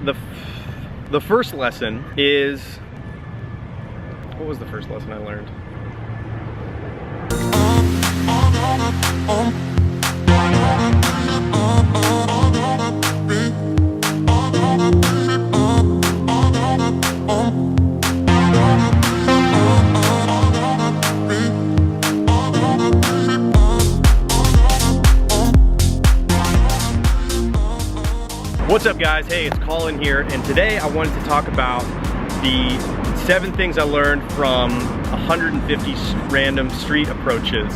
the first lesson is, what was the first lesson I learned? What's up guys? Hey, it's Colin here, and today I wanted to talk about the 7 things I learned from 150 random street approaches,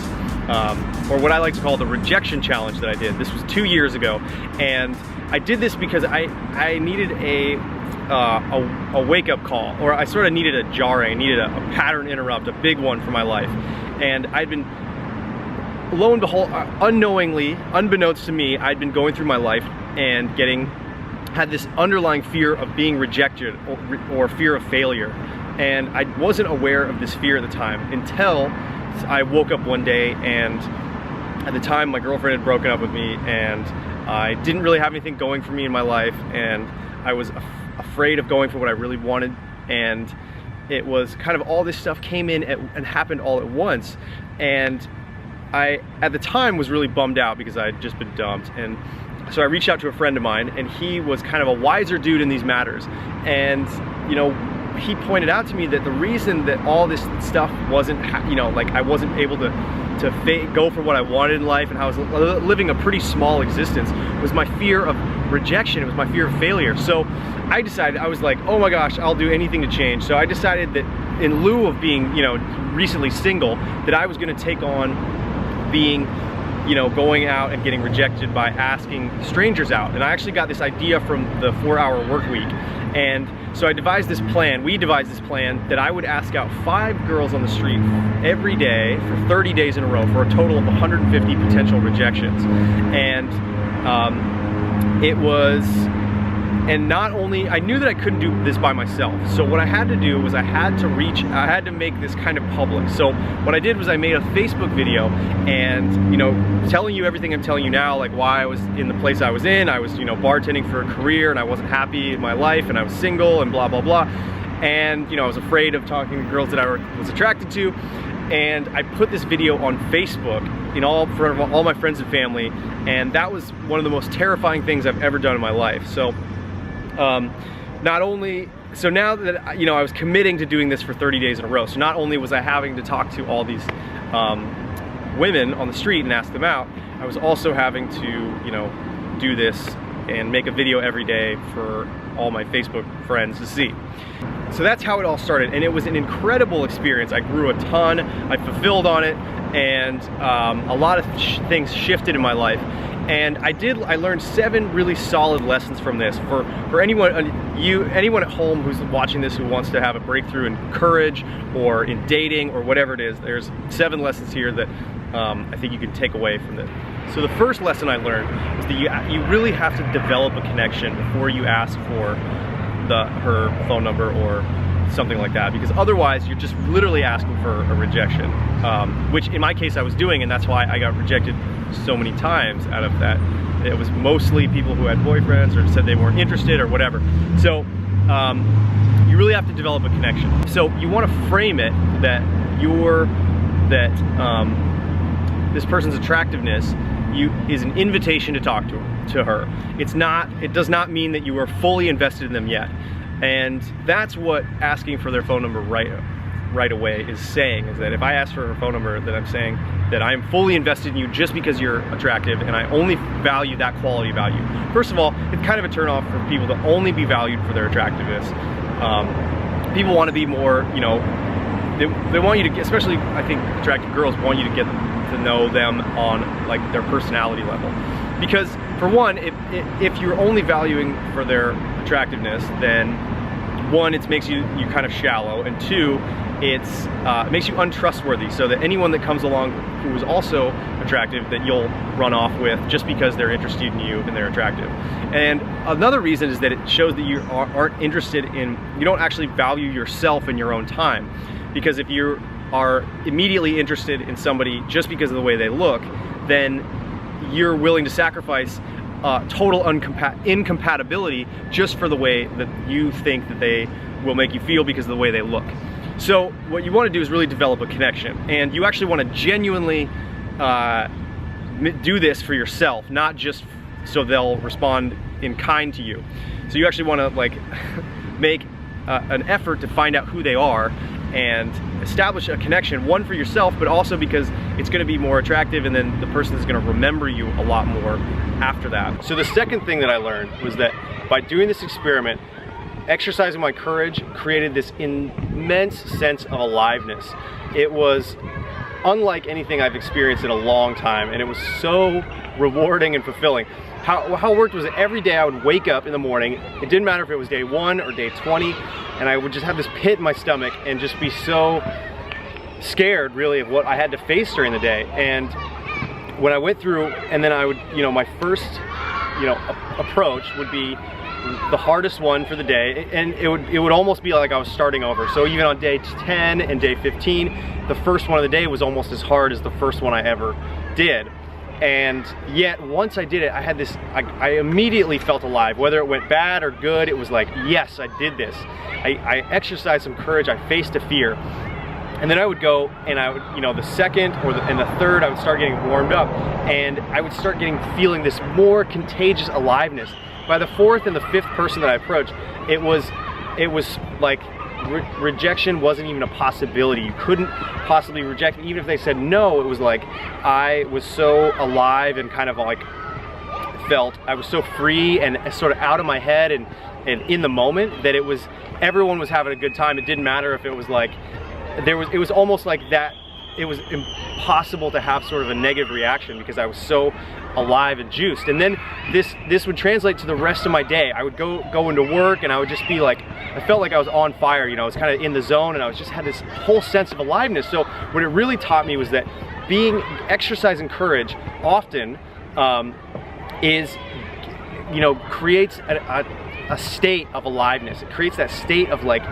or what I like to call the rejection challenge that I did. This was 2 years ago, and I did this because I needed a wake-up call, or I sort of needed a jarring, I needed a pattern interrupt, a big one for my life. And I'd been, lo and behold, unknowingly, unbeknownst to me, I'd been going through my life and had this underlying fear of being rejected or fear of failure. And I wasn't aware of this fear at the time until I woke up one day, and at the time my girlfriend had broken up with me, and I didn't really have anything going for me in my life, and I was afraid of going for what I really wanted. And it was kind of all this stuff came in and happened all at once, and I at the time was really bummed out because I had just been dumped. And so I reached out to a friend of mine, and he was kind of a wiser dude in these matters. And you know, he pointed out to me that the reason that all this stuff wasn't, like I wasn't able to go for what I wanted in life, and how I was living a pretty small existence, was my fear of rejection. It was my fear of failure. So I decided, I was like, oh my gosh, I'll do anything to change. So I decided that in lieu of being, recently single, that I was going to take on being, going out and getting rejected by asking strangers out. And I actually got this idea from the 4-hour work week. And so I devised this plan, we devised this plan, that I would ask out 5 girls on the street every day for 30 days in a row, for a total of 150 potential rejections. And it was, and not only, I knew that I couldn't do this by myself. So what I had to do was I had to make this kind of public. So what I did was I made a Facebook video, and telling you everything I'm telling you now, like why I was in the place I was in. I was bartending for a career, and I wasn't happy in my life, and I was single, and blah blah blah. And I was afraid of talking to girls that I was attracted to. And I put this video on Facebook in front of all my friends and family, and that was one of the most terrifying things I've ever done in my life. So so now that I was committing to doing this for 30 days in a row, so not only was I having to talk to all these women on the street and ask them out, I was also having to do this and make a video every day for all my Facebook friends to see. So that's how it all started, and it was an incredible experience. I grew a ton, I fulfilled on it, and a lot of things shifted in my life. And I learned 7 really solid lessons from this. For anyone at home who's watching this, who wants to have a breakthrough in courage or in dating or whatever it is, there's 7 lessons here that I think you can take away from this. So the first lesson I learned is that you really have to develop a connection before you ask for her phone number or something like that, because otherwise you're just literally asking for a rejection, which in my case I was doing, and that's why I got rejected so many times out of that. It was mostly people who had boyfriends or said they weren't interested or whatever. So you really have to develop a connection. So you want to frame it that this person's attractiveness is an invitation to talk to her. It does not mean that you are fully invested in them yet. And that's what asking for their phone number right away is saying, is that if I ask for her phone number, that I'm saying that I am fully invested in you just because you're attractive, and I only value that quality about you. First of all, it's kind of a turnoff for people to only be valued for their attractiveness. People want to be more, they want you to get, especially I think attractive girls want you to get to know them on like their personality level. Because for one, if you're only valuing for their attractiveness, then one, it makes you kind of shallow, and two, it makes you untrustworthy, so that anyone that comes along who is also attractive that you'll run off with just because they're interested in you and they're attractive. And another reason is that it shows that you aren't interested in, you don't actually value yourself in your own time. Because if you are immediately interested in somebody just because of the way they look, then you're willing to sacrifice total incompatibility just for the way that you think that they will make you feel because of the way they look. So what you want to do is really develop a connection, and you actually want to genuinely do this for yourself, not just so they'll respond in kind to you. So you actually want to like make an effort to find out who they are and establish a connection, one for yourself, but also because it's going to be more attractive, and then the person is going to remember you a lot more after that. So the second thing that I learned was that by doing this experiment, exercising my courage created this immense sense of aliveness. It was unlike anything I've experienced in a long time, and it was so rewarding and fulfilling. How it worked was that every day I would wake up in the morning, it didn't matter if it was day 1 or day 20, and I would just have this pit in my stomach and just be so scared really of what I had to face during the day. And when I went through, and then I would, my first, approach would be the hardest one for the day, and it would almost be like I was starting over. So even on day 10 and day 15, the first one of the day was almost as hard as the first one I ever did. And yet once I did it, I had this, I immediately felt alive. Whether it went bad or good, it was like, yes, I did this. I exercised some courage, I faced a fear. And then I would go and I would, the second and the third, I would start getting warmed up, and I would start feeling this more contagious aliveness. By the fourth and the fifth person that I approached, it was like rejection wasn't even a possibility. You couldn't possibly reject me. Even if they said no, it was like I was so alive and kind of like felt I was so free and sort of out of my head and in the moment that everyone was having a good time. It didn't matter if it was like it was almost like that. It was impossible to have sort of a negative reaction because I was so alive and juiced. And then this would translate to the rest of my day. I would go into work and I would just be like, I felt like I was on fire, I was kind of in the zone, and I just had this whole sense of aliveness. So what it really taught me was that exercising courage often creates a state of aliveness. It creates that state of like,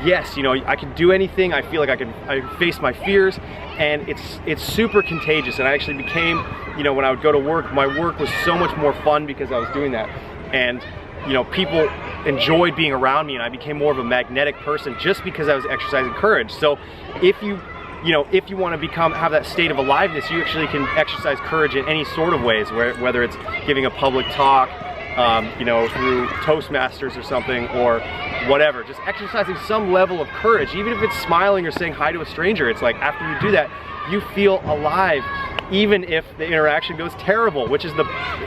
yes, I can do anything. I feel like I face my fears, and it's super contagious. And I actually became, when I would go to work, my work was so much more fun because I was doing that. And people enjoyed being around me, and I became more of a magnetic person just because I was exercising courage. So if you want to have that state of aliveness, you actually can exercise courage in any sort of ways, whether it's giving a public talk, through Toastmasters or something, or whatever. Just exercising some level of courage, even if it's smiling or saying hi to a stranger. It's like after you do that, you feel alive, even if the interaction goes terrible, which is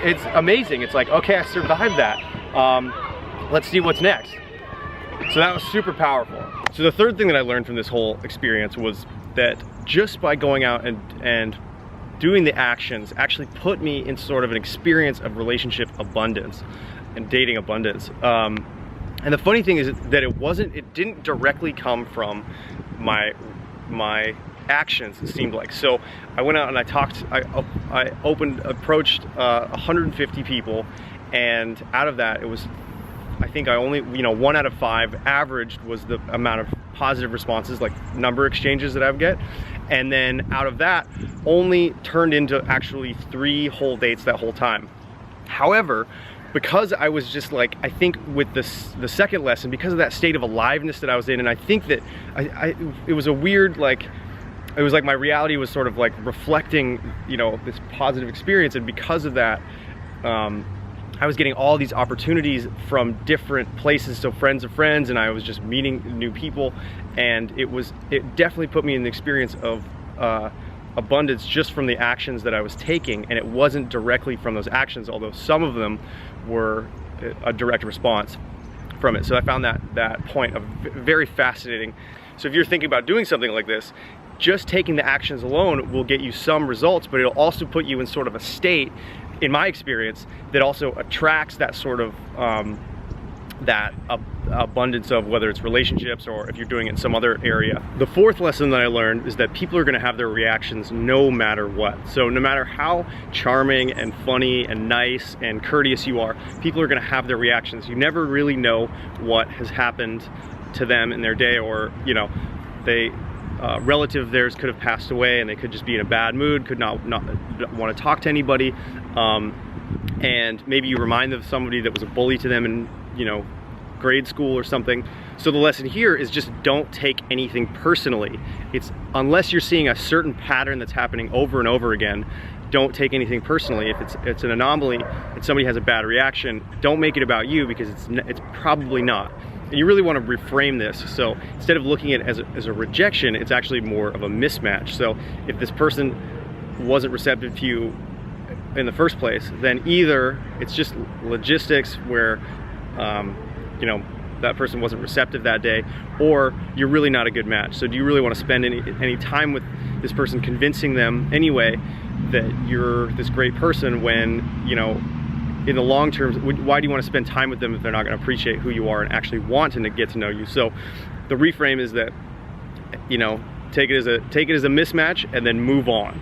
it's amazing. It's like, okay, I survived that. Let's see what's next. So that was super powerful. So the third thing that I learned from this whole experience was that just by going out and doing the actions actually put me in sort of an experience of relationship abundance and dating abundance. And the funny thing is that it didn't directly come from my actions, it seemed like. So I went out and I approached 150 people, and out of that, it was, I think I only, 1 out of 5 averaged was the amount of positive responses, like number exchanges that I would get. And then out of that, only turned into actually 3 whole dates that whole time. However, because I was just like, I think with the second lesson, because of that state of aliveness that I was in, and I think that it was a weird, like, it was like my reality was sort of like reflecting, this positive experience, and because of that, I was getting all these opportunities from different places, so friends of friends, and I was just meeting new people, and it definitely put me in the experience of abundance just from the actions that I was taking, and it wasn't directly from those actions, although some of them were a direct response from it. So I found that point very fascinating. So if you're thinking about doing something like this, just taking the actions alone will get you some results, but it'll also put you in sort of a state, in my experience, that also attracts that sort of abundance of, whether it's relationships or if you're doing it in some other area. The fourth lesson that I learned is that people are going to have their reactions no matter what. So no matter how charming and funny and nice and courteous you are, people are going to have their reactions. You never really know what has happened to them in their day, or relative of theirs could have passed away and they could just be in a bad mood, could not want to talk to anybody, and maybe you remind them of somebody that was a bully to them in, you know, grade school or something. So the lesson here is just don't take anything personally. It's unless you're seeing a certain pattern that's happening over and over again, don't take anything personally. If it's an anomaly and somebody has a bad reaction, don't make it about you, because it's probably not. And you really want to reframe this. So instead of looking at it as a rejection, it's actually more of a mismatch. So if this person wasn't receptive to you in the first place, then either it's just logistics where you know, that person wasn't receptive that day, or you're really not a good match. So do you really want to spend any time with this person convincing them anyway that you're this great person, when, you know, in the long term, why do you want to spend time with them if they're not going to appreciate who you are and actually want to get to know you? So the reframe is that, you know, take it as a mismatch and then move on.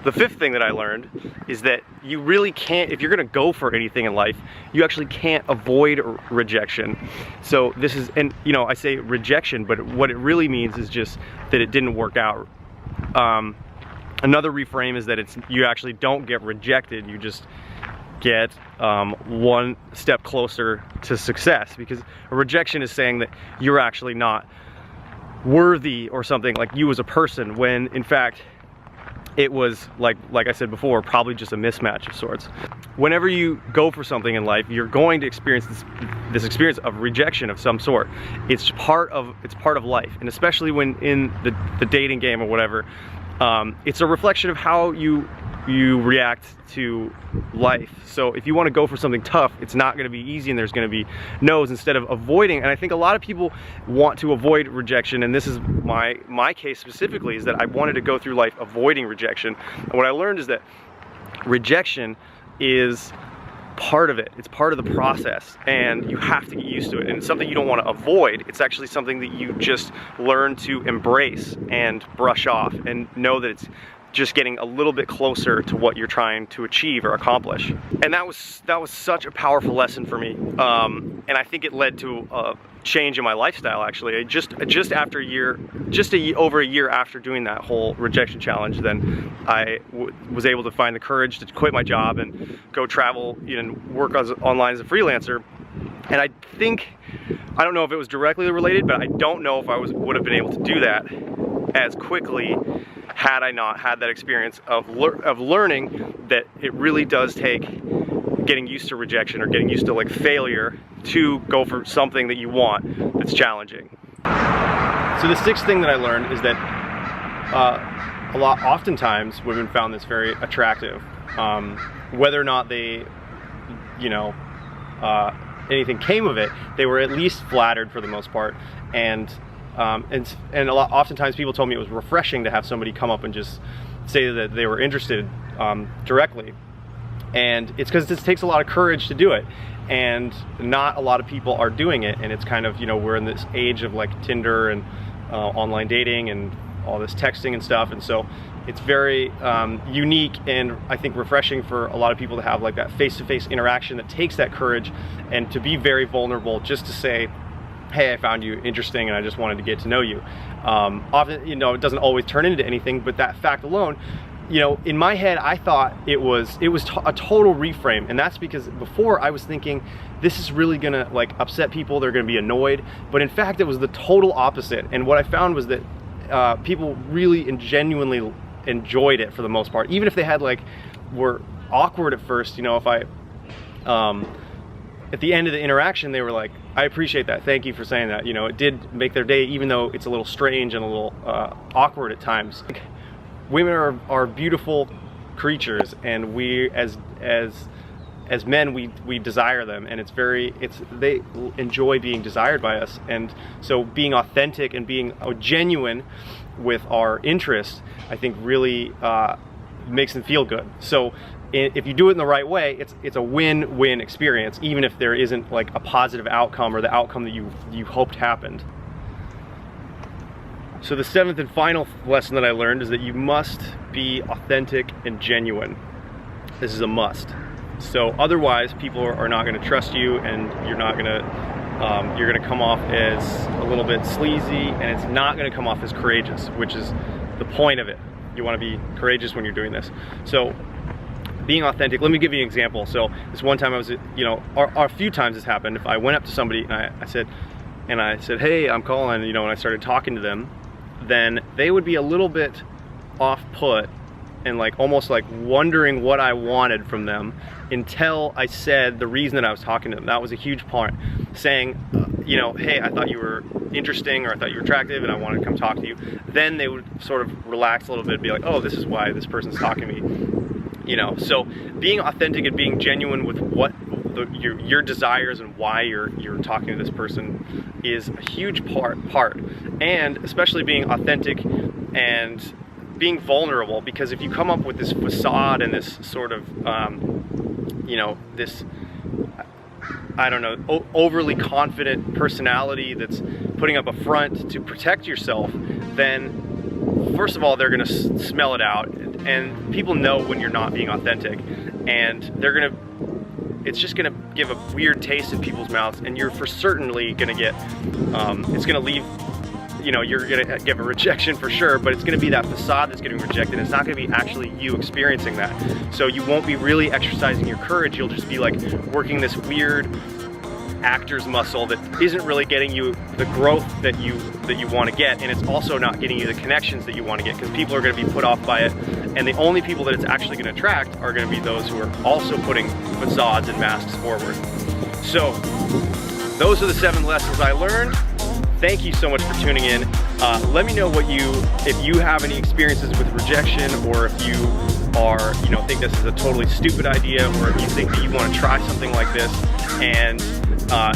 The fifth thing that I learned is that you really can't, if you're gonna go for anything in life, you actually can't avoid rejection. So this is, and you know, I say rejection, but what it really means is just that it didn't work out. Another reframe is that you actually don't get rejected, you just get one step closer to success, because a rejection is saying that you're actually not worthy or something, like you as a person, when in fact it was, like I said before, probably just a mismatch of sorts. Whenever you go for something in life, you're going to experience this experience of rejection of some sort. It's part of life, and especially when in the dating game or whatever, it's a reflection of how you react to life. So if you want to go for something tough, it's not going to be easy, and there's going to be no's instead of avoiding. And I think a lot of people want to avoid rejection, and this is my case specifically, is that I wanted to go through life avoiding rejection. And what I learned is that rejection is part of it. It's part of the process, and you have to get used to it. And it's something you don't want to avoid. It's actually something that you just learn to embrace and brush off, and know that it's just getting a little bit closer to what you're trying to achieve or accomplish. And that was such a powerful lesson for me, and I think it led to a change in my lifestyle. Actually, just over a year after doing that whole rejection challenge, then I was able to find the courage to quit my job and go travel, you know, work online as a freelancer. And I think, I don't know if it was directly related, but I don't know if I would have been able to do that as quickly had I not had that experience of learning that it really does take getting used to rejection, or getting used to like failure, to go for something that you want that's challenging. So the sixth thing that I learned is that oftentimes women found this very attractive, whether or not they, you know, anything came of it, they were at least flattered for the most part. And oftentimes people told me it was refreshing to have somebody come up and just say that they were interested directly. And it's because this takes a lot of courage to do it, and not a lot of people are doing it. And it's kind of, you know, we're in this age of like Tinder and online dating and all this texting and stuff, and so it's very unique and I think refreshing for a lot of people to have like that face-to-face interaction that takes that courage, and to be very vulnerable just to say, hey, I found you interesting and I just wanted to get to know you. Often, you know, it doesn't always turn into anything, but that fact alone, you know, in my head I thought it was a total reframe. And that's because before I was thinking this is really gonna like upset people, they're gonna be annoyed, but in fact it was the total opposite. And what I found was that people really and genuinely enjoyed it for the most part, even if they had like were awkward at first. You know, if I at the end of the interaction they were like, I appreciate that, thank you for saying that. You know, it did make their day, even though it's a little strange and a little awkward at times. Women are beautiful creatures, and we as men we desire them, and they enjoy being desired by us. And so being authentic and being genuine with our interest, I think really makes them feel good. So if you do it in the right way, it's a win-win experience, even if there isn't like a positive outcome or the outcome that you hoped happened. So the seventh and final lesson that I learned is that you must be authentic and genuine. This is a must. So otherwise people are not going to trust you, and you're going to come off as a little bit sleazy, and it's not going to come off as courageous, which is the point of it. You want to be courageous when you're doing this. So being authentic. Let me give you an example. So this one time I was, you know, or a few times this happened. If I went up to somebody and I said, hey, I'm Colin, you know, and I started talking to them, then they would be a little bit off put and like almost like wondering what I wanted from them until I said the reason that I was talking to them. That was a huge part. Saying, you know, hey, I thought you were interesting, or I thought you were attractive and I wanted to come talk to you. Then they would sort of relax a little bit and be like, oh, this is why this person's talking to me. You know, so being authentic and being genuine with what your desires and why you're talking to this person is a huge part, and especially being authentic and being vulnerable, because if you come up with this facade and this sort of you know, this, I don't know, overly confident personality that's putting up a front to protect yourself, then first of all, they're gonna smell it out, and people know when you're not being authentic, and it's just gonna give a weird taste in people's mouths, and you're for certainly gonna get, it's gonna leave, you know, you're gonna give a rejection for sure, but it's gonna be that facade that's getting rejected. It's not gonna be actually you experiencing that. So you won't be really exercising your courage. You'll just be like working this weird actor's muscle that isn't really getting you the growth that you want to get, and it's also not getting you the connections that you want to get, because people are going to be put off by it, and the only people that it's actually going to attract are going to be those who are also putting facades and masks forward. So those are the 7 lessons I learned. Thank you so much for tuning in. Let me know if you have any experiences with rejection, or if you are, you know, think this is a totally stupid idea, or if you think that you want to try something like this. And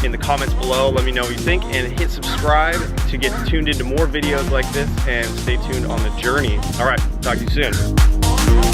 in the comments below, let me know what you think, and hit subscribe to get tuned into more videos like this, and stay tuned on the journey. All right, talk to you soon.